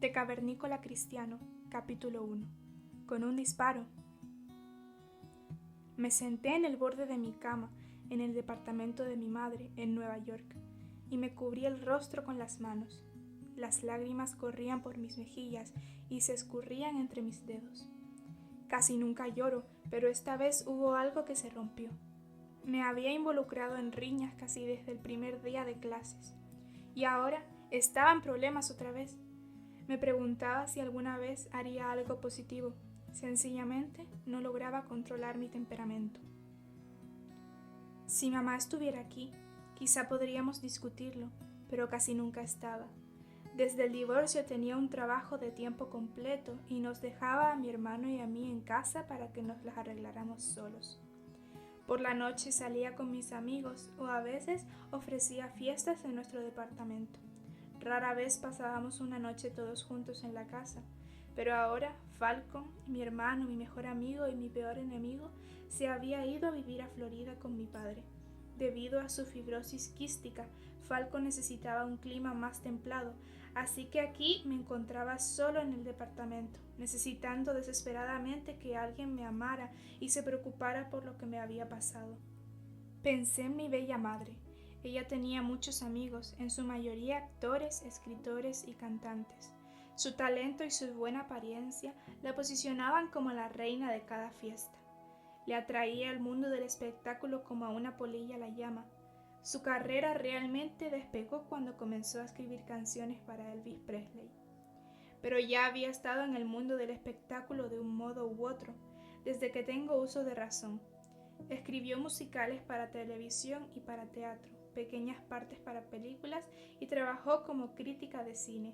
De Cavernícola Cristiano, capítulo 1. Con un disparo. Me senté en el borde de mi cama, en el departamento de mi madre, en Nueva York, y me cubrí el rostro con las manos. Las lágrimas corrían por mis mejillas y se escurrían entre mis dedos. Casi nunca lloro, pero esta vez hubo algo que se rompió. Me había involucrado en riñas casi desde el primer día de clases, y ahora estaba en problemas otra vez. Me preguntaba si alguna vez haría algo positivo. Sencillamente no lograba controlar mi temperamento. Si mamá estuviera aquí, quizá podríamos discutirlo, pero casi nunca estaba. Desde el divorcio tenía un trabajo de tiempo completo y nos dejaba a mi hermano y a mí en casa para que nos las arregláramos solos. Por la noche salía con mis amigos o a veces ofrecía fiestas en nuestro departamento. Rara vez pasábamos una noche todos juntos en la casa, pero ahora Falcon, mi hermano, mi mejor amigo y mi peor enemigo, se había ido a vivir a Florida con mi padre. Debido a su fibrosis quística, Falcon necesitaba un clima más templado, así que aquí me encontraba solo en el departamento, necesitando desesperadamente que alguien me amara y se preocupara por lo que me había pasado. Pensé en mi bella madre. Ella tenía muchos amigos, en su mayoría actores, escritores y cantantes. Su talento y su buena apariencia la posicionaban como la reina de cada fiesta. Le atraía al mundo del espectáculo como a una polilla la llama. Su carrera realmente despegó cuando comenzó a escribir canciones para Elvis Presley. Pero ya había estado en el mundo del espectáculo de un modo u otro, desde que tengo uso de razón. Escribió musicales para televisión y para teatro, pequeñas partes para películas y trabajó como crítica de cine.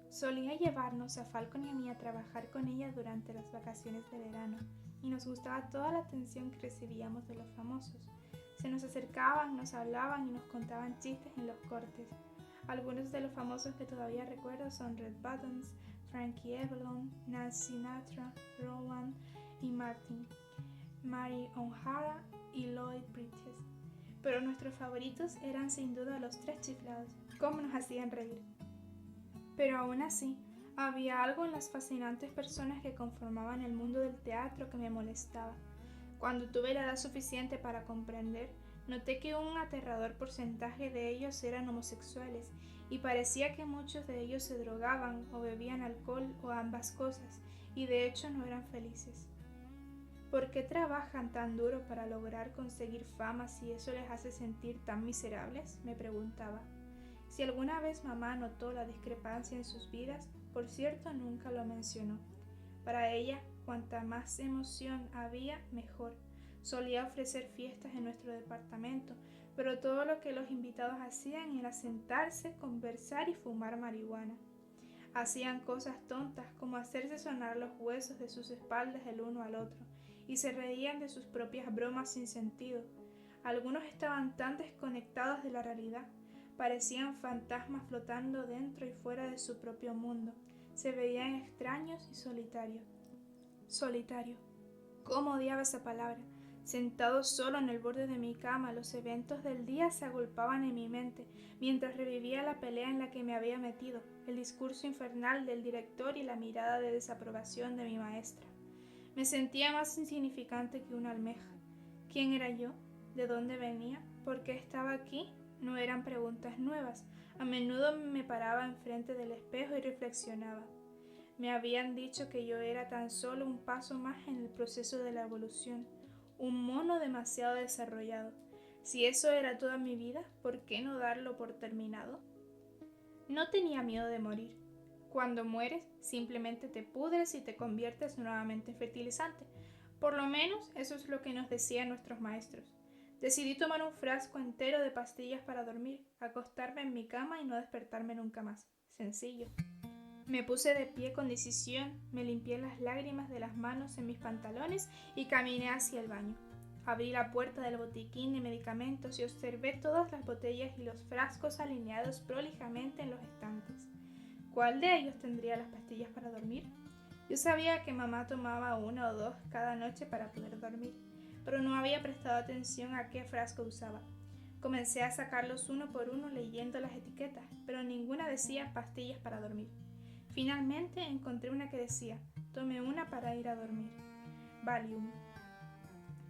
Solía llevarnos a Falcon y a mí a trabajar con ella durante las vacaciones de verano y nos gustaba toda la atención que recibíamos de los famosos. Se nos acercaban, nos hablaban y nos contaban chistes en los cortes. Algunos de los famosos que todavía recuerdo son Red Buttons, Frankie Avalon, Nancy Sinatra, Rowan y Martin, Mary O'Hara y Lloyd Bridges. Pero nuestros favoritos eran sin duda los tres chiflados. Cómo nos hacían reír. Pero aún así, había algo en las fascinantes personas que conformaban el mundo del teatro que me molestaba. Cuando tuve la edad suficiente para comprender, noté que un aterrador porcentaje de ellos eran homosexuales y parecía que muchos de ellos se drogaban o bebían alcohol o ambas cosas y de hecho no eran felices. ¿Por qué trabajan tan duro para lograr conseguir fama si eso les hace sentir tan miserables?, me preguntaba. Si alguna vez mamá notó la discrepancia en sus vidas, por cierto nunca lo mencionó. Para ella, cuanta más emoción había, mejor. Solía ofrecer fiestas en nuestro departamento, pero todo lo que los invitados hacían era sentarse, conversar y fumar marihuana. Hacían cosas tontas como hacerse sonar los huesos de sus espaldas el uno al otro, y se reían de sus propias bromas sin sentido. Algunos estaban tan desconectados de la realidad, parecían fantasmas flotando dentro y fuera de su propio mundo. Se veían extraños y solitarios. Solitario. ¿Cómo odiaba esa palabra? Sentado solo en el borde de mi cama, los eventos del día se agolpaban en mi mente, mientras revivía la pelea en la que me había metido, el discurso infernal del director y la mirada de desaprobación de mi maestra. Me sentía más insignificante que una almeja. ¿Quién era yo? ¿De dónde venía? ¿Por qué estaba aquí? No eran preguntas nuevas. A menudo me paraba enfrente del espejo y reflexionaba. Me habían dicho que yo era tan solo un paso más en el proceso de la evolución, un mono demasiado desarrollado. Si eso era toda mi vida, ¿por qué no darlo por terminado? No tenía miedo de morir. Cuando mueres, simplemente te pudres y te conviertes nuevamente en fertilizante. Por lo menos eso es lo que nos decían nuestros maestros. Decidí tomar un frasco entero de pastillas para dormir, acostarme en mi cama y no despertarme nunca más. Sencillo. Me puse de pie con decisión, me limpié las lágrimas de las manos en mis pantalones y caminé hacia el baño. Abrí la puerta del botiquín de medicamentos y observé todas las botellas y los frascos alineados prolijamente en los estantes. ¿Cuál de ellos tendría las pastillas para dormir? Yo sabía que mamá tomaba una o dos cada noche para poder dormir, pero no había prestado atención a qué frasco usaba. Comencé a sacarlos uno por uno leyendo las etiquetas, pero ninguna decía pastillas para dormir. Finalmente encontré una que decía: tomé una para ir a dormir. Valium.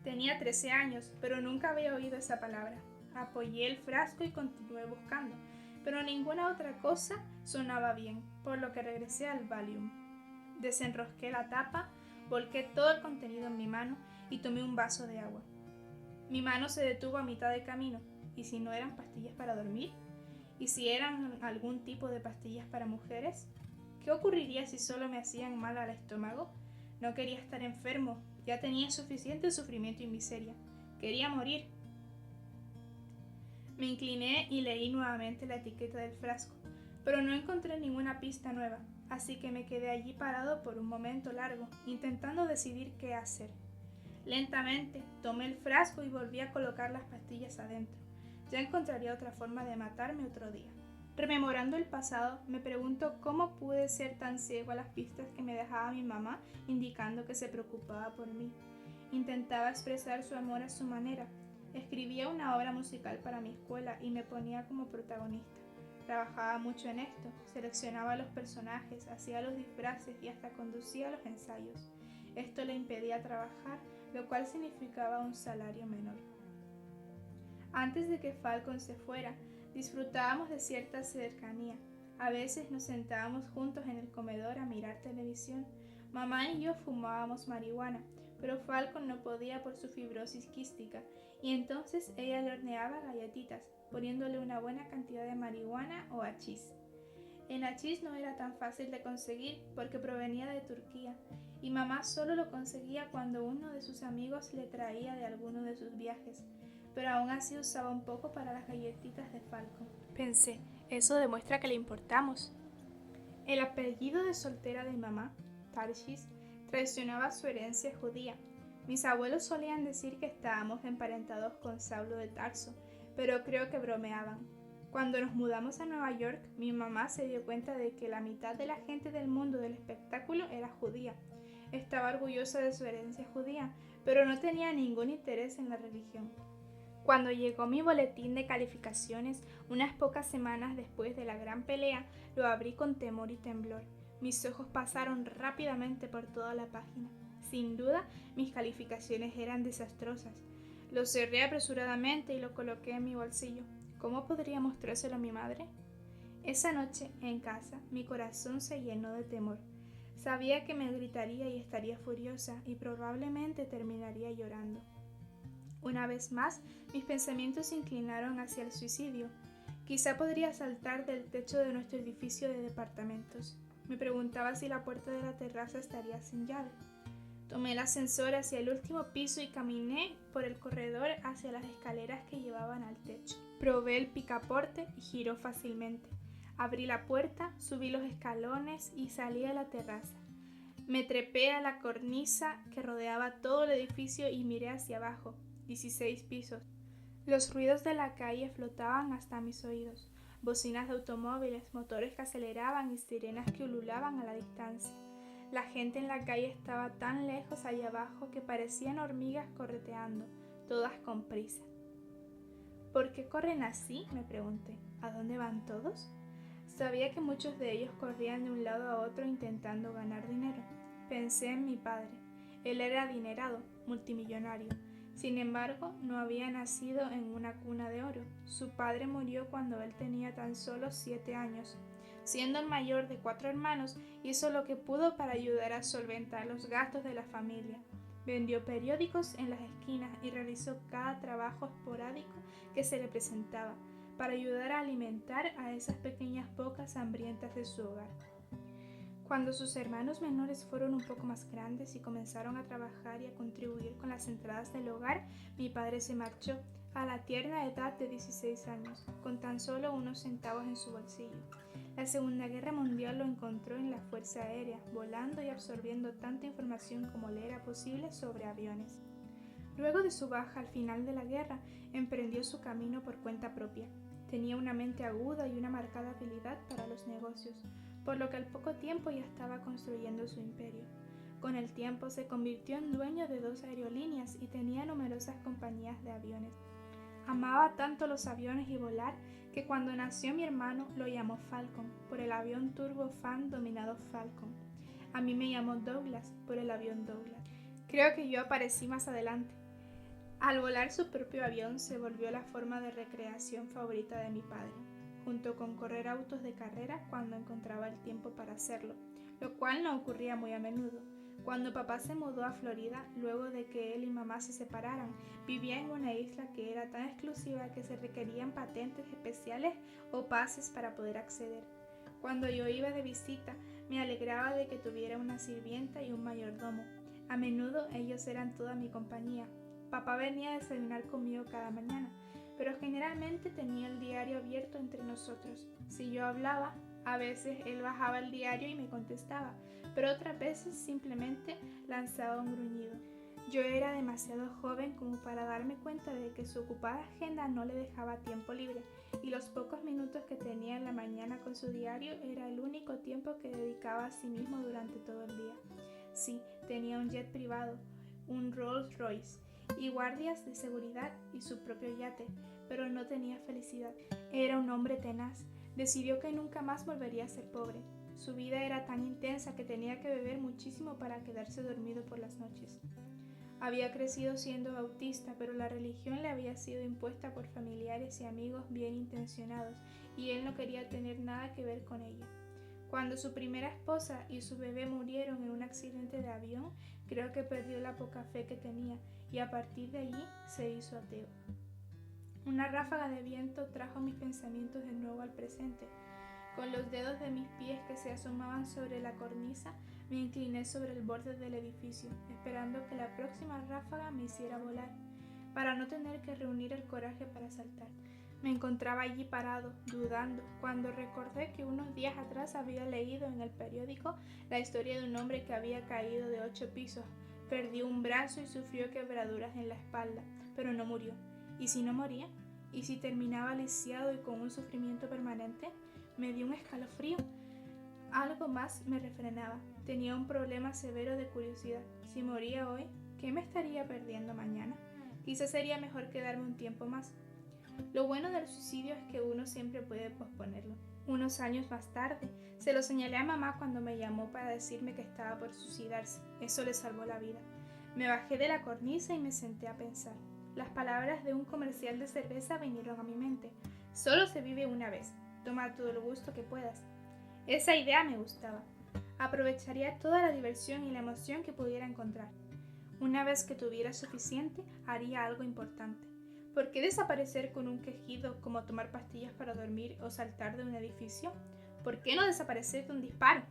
Tenía 13 años, pero nunca había oído esa palabra. Apoyé el frasco y continué buscando, pero ninguna otra cosa sonaba bien, por lo que regresé al Valium. Desenrosqué la tapa, volqué todo el contenido en mi mano y tomé un vaso de agua. Mi mano se detuvo a mitad de camino. ¿Y si no eran pastillas para dormir? ¿Y si eran algún tipo de pastillas para mujeres? ¿Qué ocurriría si solo me hacían mal al estómago? No quería estar enfermo, ya tenía suficiente sufrimiento y miseria. Quería morir. Me incliné y leí nuevamente la etiqueta del frasco, pero no encontré ninguna pista nueva, así que me quedé allí parado por un momento largo, intentando decidir qué hacer. Lentamente tomé el frasco y volví a colocar las pastillas adentro. Ya encontraría otra forma de matarme otro día. Rememorando el pasado, me pregunto cómo pude ser tan ciego a las pistas que me dejaba mi mamá, indicando que se preocupaba por mí. Intentaba expresar su amor a su manera. Escribía una obra musical para mi escuela y me ponía como protagonista. Trabajaba mucho en esto, seleccionaba los personajes, hacía los disfraces y hasta conducía los ensayos. Esto le impedía trabajar, lo cual significaba un salario menor. Antes de que Falcon se fuera, disfrutábamos de cierta cercanía. A veces nos sentábamos juntos en el comedor a mirar televisión. Mamá y yo fumábamos marihuana, pero Falcon no podía por su fibrosis quística, y entonces ella le horneaba galletitas, poniéndole una buena cantidad de marihuana o hachís. El hachís no era tan fácil de conseguir porque provenía de Turquía, y mamá solo lo conseguía cuando uno de sus amigos le traía de alguno de sus viajes, pero aún así usaba un poco para las galletitas de Falcon. Pensé, eso demuestra que le importamos. El apellido de soltera de mamá, Tarshis, traicionaba su herencia judía. Mis abuelos solían decir que estábamos emparentados con Saulo de Tarso, pero creo que bromeaban. Cuando nos mudamos a Nueva York, mi mamá se dio cuenta de que la mitad de la gente del mundo del espectáculo era judía. Estaba orgullosa de su herencia judía, pero no tenía ningún interés en la religión. Cuando llegó mi boletín de calificaciones, unas pocas semanas después de la gran pelea, lo abrí con temor y temblor. Mis ojos pasaron rápidamente por toda la página. Sin duda, mis calificaciones eran desastrosas. Lo cerré apresuradamente y lo coloqué en mi bolsillo. ¿Cómo podría mostrárselo a mi madre? Esa noche, en casa, mi corazón se llenó de temor. Sabía que me gritaría y estaría furiosa y probablemente terminaría llorando. Una vez más, mis pensamientos se inclinaron hacia el suicidio. Quizá podría saltar del techo de nuestro edificio de departamentos. Me preguntaba si la puerta de la terraza estaría sin llave. Tomé el ascensor hacia el último piso y caminé por el corredor hacia las escaleras que llevaban al techo. Probé el picaporte y giró fácilmente. Abrí la puerta, subí los escalones y salí a la terraza. Me trepé a la cornisa que rodeaba todo el edificio y miré hacia abajo. 16 pisos. Los ruidos de la calle flotaban hasta mis oídos. Bocinas de automóviles, motores que aceleraban y sirenas que ululaban a la distancia. La gente en la calle estaba tan lejos allá abajo que parecían hormigas correteando, todas con prisa. ¿Por qué corren así?, me pregunté. ¿A dónde van todos? Sabía que muchos de ellos corrían de un lado a otro intentando ganar dinero. Pensé en mi padre. Él era adinerado, multimillonario. Sin embargo, no había nacido en una cuna de oro. Su padre murió cuando él tenía tan solo 7 años. Siendo el mayor de 4 hermanos, hizo lo que pudo para ayudar a solventar los gastos de la familia. Vendió periódicos en las esquinas y realizó cada trabajo esporádico que se le presentaba para ayudar a alimentar a esas pequeñas bocas hambrientas de su hogar. Cuando sus hermanos menores fueron un poco más grandes y comenzaron a trabajar y a contribuir con las entradas del hogar, mi padre se marchó a la tierna edad de 16 años, con tan solo unos centavos en su bolsillo. La Segunda Guerra Mundial lo encontró en la Fuerza Aérea, volando y absorbiendo tanta información como le era posible sobre aviones. Luego de su baja al final de la guerra, emprendió su camino por cuenta propia. Tenía una mente aguda y una marcada habilidad para los negocios, por lo que al poco tiempo ya estaba construyendo su imperio. Con el tiempo se convirtió en dueño de 2 aerolíneas y tenía numerosas compañías de aviones. Amaba tanto los aviones y volar que cuando nació mi hermano lo llamó Falcon por el avión turbofan denominado Falcon. A mí me llamó Douglas por el avión Douglas. Creo que yo aparecí más adelante. Al volar su propio avión se volvió la forma de recreación favorita de mi padre, junto con correr autos de carrera cuando encontraba el tiempo para hacerlo, lo cual no ocurría muy a menudo. Cuando papá se mudó a Florida, luego de que él y mamá se separaran, vivía en una isla que era tan exclusiva que se requerían patentes especiales o pases para poder acceder. Cuando yo iba de visita, me alegraba de que tuviera una sirvienta y un mayordomo. A menudo ellos eran toda mi compañía. Papá venía a desayunar conmigo cada mañana, pero generalmente tenía el diario abierto entre nosotros. Si yo hablaba, a veces él bajaba el diario y me contestaba, pero otras veces simplemente lanzaba un gruñido. Yo era demasiado joven como para darme cuenta de que su ocupada agenda no le dejaba tiempo libre, y los pocos minutos que tenía en la mañana con su diario era el único tiempo que dedicaba a sí mismo durante todo el día. Sí, tenía un jet privado, un Rolls Royce, y guardias de seguridad y su propio yate, pero no tenía felicidad. Era un hombre tenaz. Decidió que nunca más volvería a ser pobre. Su vida era tan intensa que tenía que beber muchísimo para quedarse dormido por las noches. Había crecido siendo bautista, pero la religión le había sido impuesta por familiares y amigos bien intencionados, y él no quería tener nada que ver con ella. Cuando su primera esposa y su bebé murieron en un accidente de avión, creo que perdió la poca fe que tenía, y a partir de allí se hizo ateo. Una ráfaga de viento trajo mis pensamientos de nuevo al presente. Con los dedos de mis pies que se asomaban sobre la cornisa, me incliné sobre el borde del edificio, esperando que la próxima ráfaga me hiciera volar, para no tener que reunir el coraje para saltar. Me encontraba allí parado, dudando, cuando recordé que unos días atrás había leído en el periódico la historia de un hombre que había caído de 8 pisos, perdió un brazo y sufrió quebraduras en la espalda, pero no murió. ¿Y si no moría? ¿Y si terminaba lisiado y con un sufrimiento permanente? Me dio un escalofrío. Algo más me refrenaba. Tenía un problema severo de curiosidad. Si moría hoy, ¿qué me estaría perdiendo mañana? Quizás sería mejor quedarme un tiempo más. Lo bueno del suicidio es que uno siempre puede posponerlo. Unos años más tarde, se lo señalé a mamá cuando me llamó para decirme que estaba por suicidarse. Eso le salvó la vida. Me bajé de la cornisa y me senté a pensar. Las palabras de un comercial de cerveza vinieron a mi mente. Solo se vive una vez. Toma todo el gusto que puedas. Esa idea me gustaba. Aprovecharía toda la diversión y la emoción que pudiera encontrar. Una vez que tuviera suficiente, haría algo importante. ¿Por qué desaparecer con un quejido como tomar pastillas para dormir o saltar de un edificio? ¿Por qué no desaparecer de un disparo?